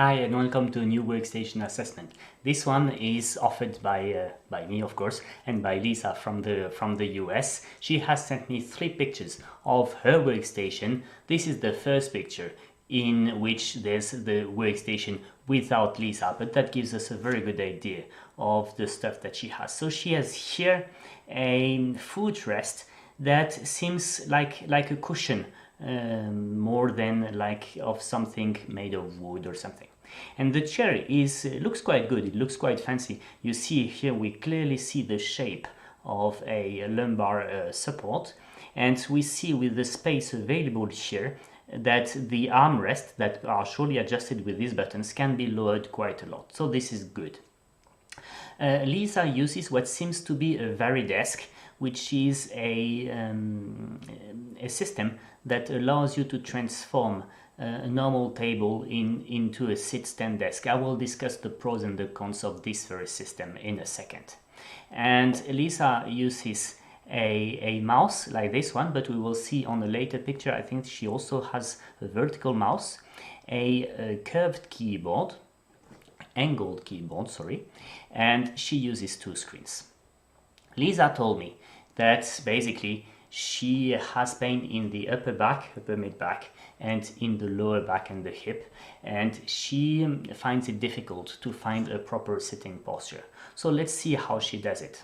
Hi and welcome to a new workstation assessment. This one is offered by me, of course, and by Lisa from the US. She has sent me 3 pictures of her workstation. This is the first picture in which there's the workstation without Lisa, but that gives us a very good idea of the stuff that she has. So she has here a footrest that seems like a cushion, more than like of something made of wood or something. And the chair looks quite good. It looks quite fancy. You see here, we clearly see the shape of a lumbar support, and we see with the space available here that the armrests that are surely adjusted with these buttons can be lowered quite a lot. So this is good. Lisa uses what seems to be a Varidesk, which is a system that allows you to transform a normal table into a sit-stand desk. I will discuss the pros and the cons of this very system in a second. And Lisa uses a mouse like this one, but we will see on a later picture, I think she also has a vertical mouse, a curved keyboard, angled keyboard, sorry, and she uses 2 screens. Lisa told me that basically she has pain in the upper back, upper mid back, and in the lower back and the hip, and she finds it difficult to find a proper sitting posture. So let's see how she does it.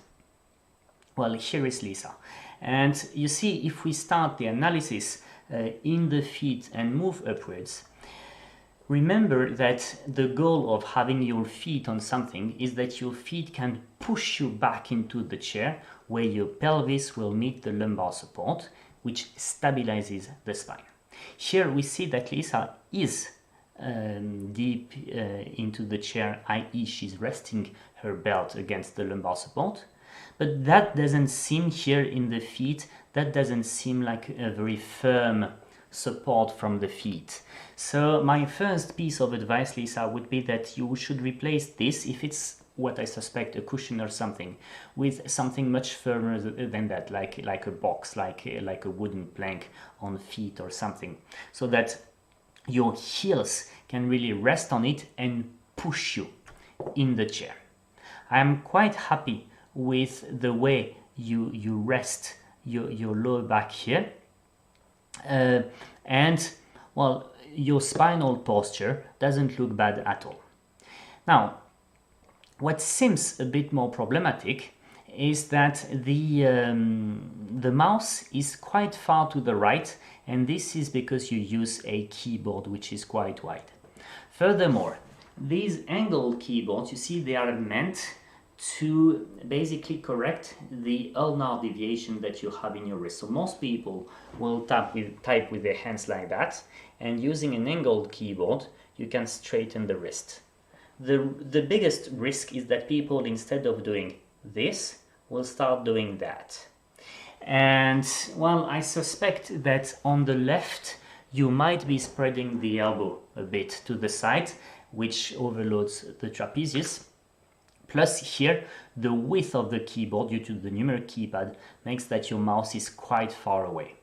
Well, here is Lisa, and you see, if we start the analysis in the feet and move upwards, remember that the goal of having your feet on something is that your feet can push you back into the chair, where your pelvis will meet the lumbar support, which stabilizes the spine. Here we see that Lisa is deep into the chair, i.e. she's resting her belt against the lumbar support, but that doesn't seem here in the feet, that doesn't seem like a very firm support from the feet. So my first piece of advice, Lisa, would be that you should replace this, if it's what I suspect a cushion or something, with something much firmer than that, like a box, like a wooden plank on feet or something, so that your heels can really rest on it and push you in the chair. I'm quite happy with the way you rest your lower back here, and well, your spinal posture doesn't look bad at all. Now, what seems a bit more problematic is that the mouse is quite far to the right, and this is because you use a keyboard which is quite wide. Furthermore, these angled keyboards, you see, they are meant to basically correct the ulnar deviation that you have in your wrist. So most people will type with their hands like that, and using an angled keyboard you can straighten the wrist. The biggest risk is that people, instead of doing this, will start doing that. And well, I suspect that on the left you might be spreading the elbow a bit to the side, which overloads the trapezius. Plus here, the width of the keyboard due to the numeric keypad makes that your mouse is quite far away.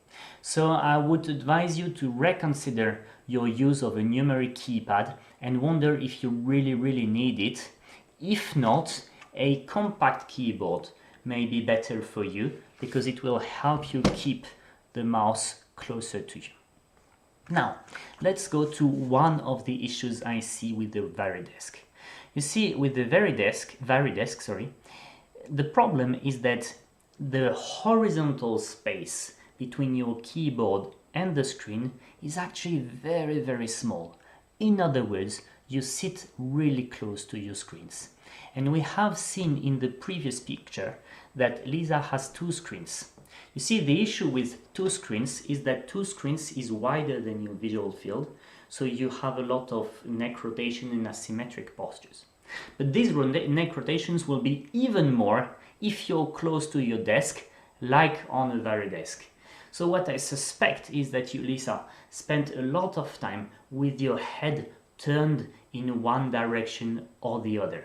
So I would advise you to reconsider your use of a numeric keypad and wonder if you really need it. If not, a compact keyboard may be better for you, because it will help you keep the mouse closer to you. Now, let's go to one of the issues I see with the Varidesk. You see, with the Varidesk, the problem is that the horizontal space between your keyboard and the screen is actually very small. In other words, you sit really close to your screens. And we have seen in the previous picture that Lisa has 2 screens. You see, the issue with 2 screens is that 2 screens is wider than your visual field, so you have a lot of neck rotation and asymmetric postures. But these neck rotations will be even more if you're close to your desk, like on a Varidesk. So what I suspect is that you, Lisa, spent a lot of time with your head turned in one direction or the other.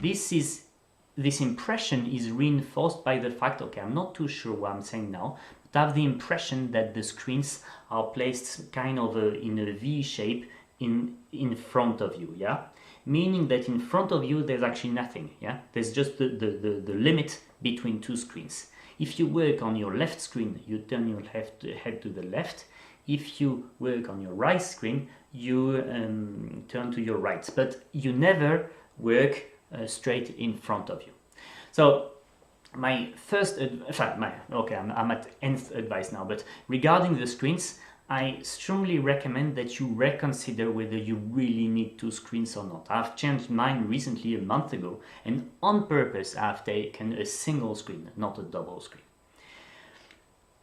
This impression is reinforced by the fact, okay, I'm not too sure what I'm saying now, but I have the impression that the screens are placed kind of in a V shape in front of you, yeah? Meaning that in front of you there's actually nothing, yeah? There's just the limit between two screens. If you work on your left screen, you turn your head to the left. If you work on your right screen, you turn to your right, but you never work straight in front of you. So my first, I'm at nth advice now, but regarding the screens, I strongly recommend that you reconsider whether you really need two screens or not. I've changed mine recently, a month ago, and on purpose I've taken a single screen, not a double screen.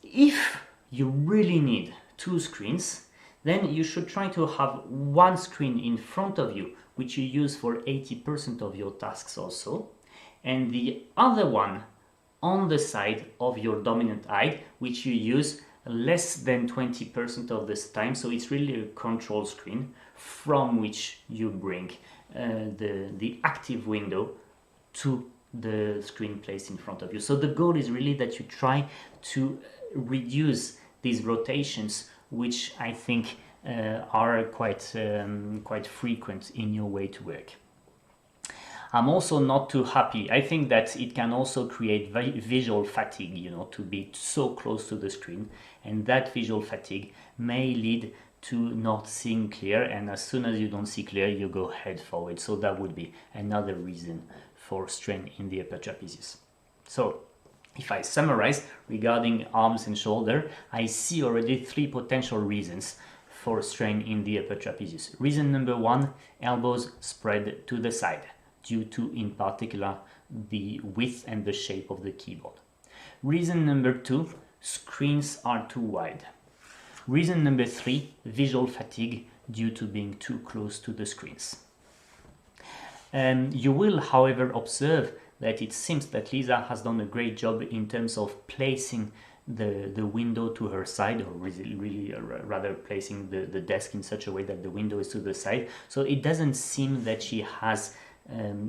If you really need two screens, then you should try to have one screen in front of you, which you use for 80% of your tasks also, and the other one on the side of your dominant eye, which you use less than 20% of this time. So it's really a control screen from which you bring the active window to the screen placed in front of you. So the goal is really that you try to reduce these rotations, which I think are quite frequent in your way to work. I'm also not too happy. I think that it can also create visual fatigue, you know, to be so close to the screen, and that visual fatigue may lead to not seeing clear, and as soon as you don't see clear, you go head forward. So that would be another reason for strain in the upper trapezius. So if I summarize regarding arms and shoulder, I see already three potential reasons for strain in the upper trapezius. Reason number one, elbows spread to the side, due to, in particular, the width and the shape of the keyboard. Reason number two, screens are too wide. Reason number three, visual fatigue due to being too close to the screens. You will, however, observe that it seems that Lisa has done a great job in terms of placing the window to her side, or really rather placing the desk in such a way that the window is to the side. So it doesn't seem that she has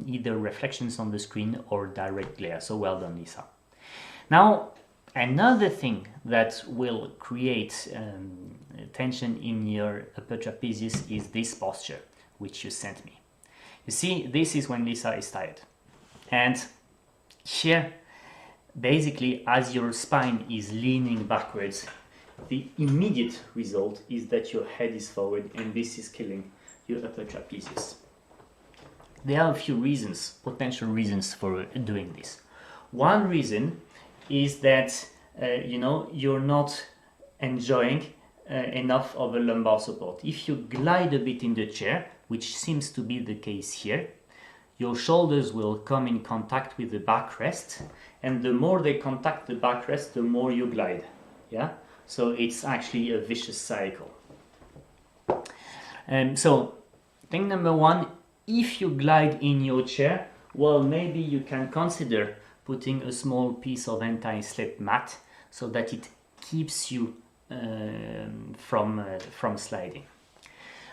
either reflections on the screen or direct glare. So well done, Lisa. Now, another thing that will create tension in your upper trapezius is this posture, which you sent me. You see, this is when Lisa is tired. And here, basically, as your spine is leaning backwards, the immediate result is that your head is forward, and this is killing your upper trapezius. There are a few reasons, potential reasons for doing this. One reason is that you're not enjoying enough of a lumbar support. If you glide a bit in the chair, which seems to be the case here, your shoulders will come in contact with the backrest, and the more they contact the backrest, the more you glide. Yeah, so it's actually a vicious cycle. So thing number one, if you glide in your chair, well, maybe you can consider putting a small piece of anti-slip mat so that it keeps you from sliding.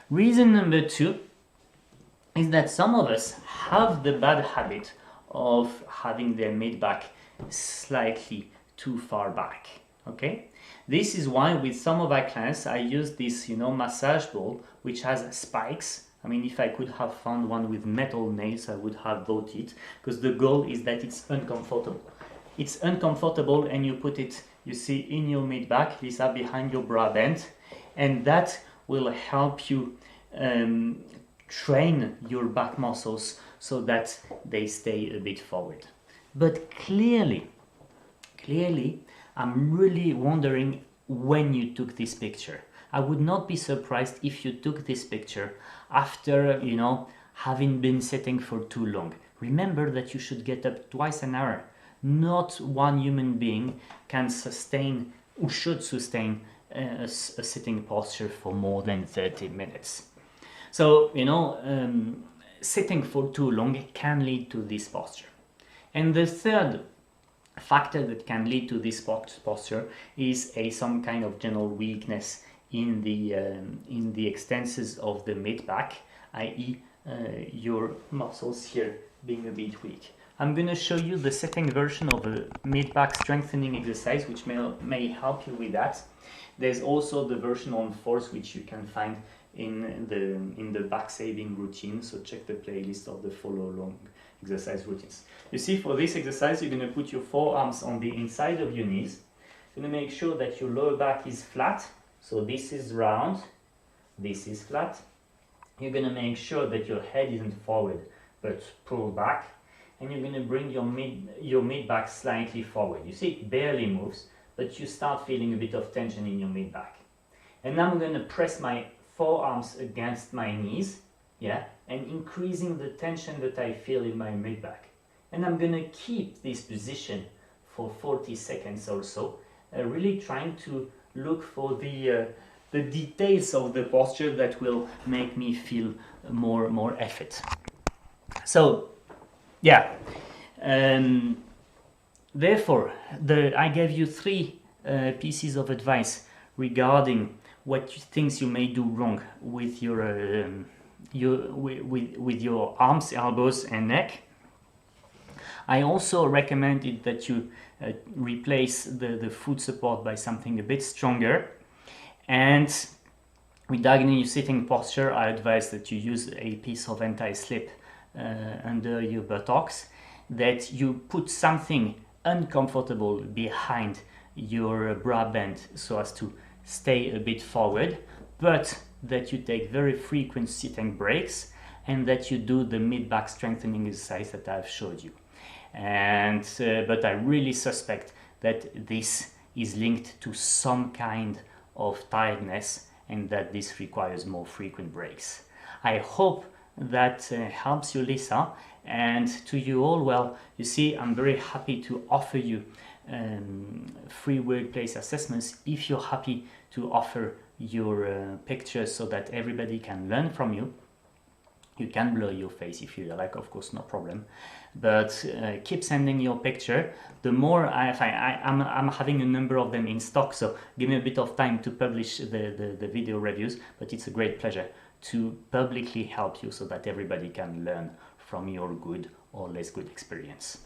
Reason number two is that some of us have the bad habit of having their mid-back slightly too far back. Okay, this is why with some of our clients I use this massage ball which has spikes. I mean, if I could have found one with metal nails, I would have bought it, because the goal is that it's uncomfortable. It's uncomfortable, and you put it, you see, in your mid-back, Lisa, behind your bra band, and that will help you train your back muscles so that they stay a bit forward. But clearly, I'm really wondering when you took this picture. I would not be surprised if you took this picture after, having been sitting for too long. Remember that you should get up twice an hour. Not one human being can sustain or should sustain a sitting posture for more than 30 minutes. So, sitting for too long can lead to this posture. And the third factor that can lead to this posture is some kind of general weakness in the extensors of the mid-back, i.e. Your muscles here being a bit weak. I'm going to show you the second version of a mid-back strengthening exercise, which may help you with that. There's also the version on force, which you can find in the back saving routine, so check the playlist of the follow along exercise routines. You see, for this exercise, you're going to put your forearms on the inside of your knees. You're going to make sure that your lower back is flat, so this is round, this is flat. You're going to make sure that your head isn't forward but pull back, and you're going to bring your mid back slightly forward. You see, it barely moves, but you start feeling a bit of tension in your mid back. And now I'm going to press my forearms against my knees, yeah, and increasing the tension that I feel in my mid back. And I'm going to keep this position for 40 seconds or so, really trying to look for the details of the posture that will make me feel more effort. So, yeah, therefore, I gave you 3 pieces of advice regarding what things you may do wrong with your arms, elbows, and neck. I also recommended that you replace the foot support by something a bit stronger. And regarding your sitting posture, I advise that you use a piece of anti-slip under your buttocks, that you put something uncomfortable behind your bra band so as to stay a bit forward, but that you take very frequent sitting breaks, and that you do the mid-back strengthening exercise that I've showed you. And but I really suspect that this is linked to some kind of tiredness, and that this requires more frequent breaks. I hope that helps you, Lisa, and to you all. Well, you see, I'm very happy to offer you free workplace assessments if you're happy to offer your pictures so that everybody can learn from you. You can blur your face if you like, of course, no problem. But keep sending your picture. The more I'm having a number of them in stock, so give me a bit of time to publish the video reviews. But it's a great pleasure to publicly help you so that everybody can learn from your good or less good experience.